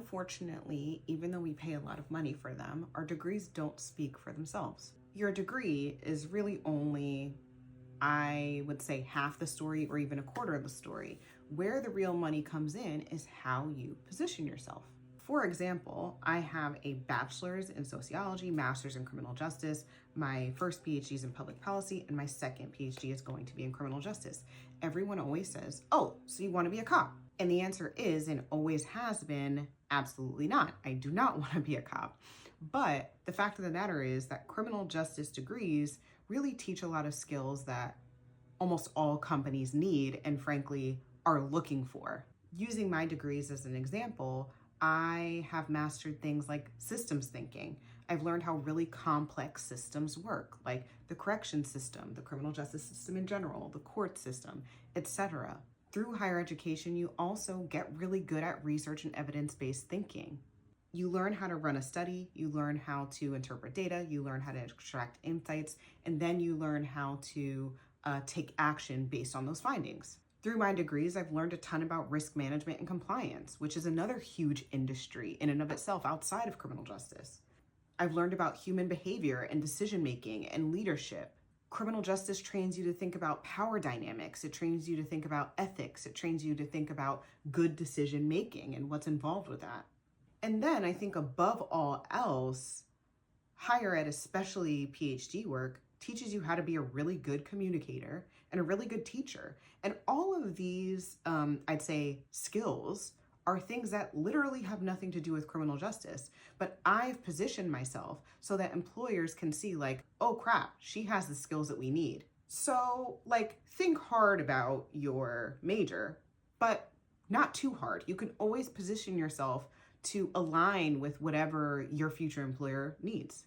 Unfortunately, even though we pay a lot of money for them, our degrees don't speak for themselves. Your degree is really only, I would say, half the story or even a quarter of the story. Where the real money comes in is how you position yourself. For example, I have a bachelor's in sociology, master's in criminal justice. My first PhD is in public policy, and my second PhD is going to be in criminal justice. Everyone always says, oh, so you want to be a cop? And the answer is, and always has been, absolutely not. I do not want to be a cop. But the fact of the matter is that criminal justice degrees really teach a lot of skills that almost all companies need and frankly are looking for. Using my degrees as an example, I have mastered things like systems thinking. I've learned how really complex systems work, like the correction system, the criminal justice system in general, the court system, etc. Through higher education, you also get really good at research and evidence-based thinking. You learn how to run a study, you learn how to interpret data, you learn how to extract insights, and then you learn how to take action based on those findings. Through my degrees, I've learned a ton about risk management and compliance, which is another huge industry in and of itself outside of criminal justice. I've learned about human behavior and decision-making and leadership. Criminal justice trains you to think about power dynamics. It trains you to think about ethics. It trains you to think about good decision-making and what's involved with that. And then I think above all else, higher ed, especially PhD work, teaches you how to be a really good communicator and a really good teacher. And all of these, I'd say, skills are things that literally have nothing to do with criminal justice. But I've positioned myself so that employers can see like, oh crap, she has the skills that we need. So like, think hard about your major, but not too hard. You can always position yourself to align with whatever your future employer needs.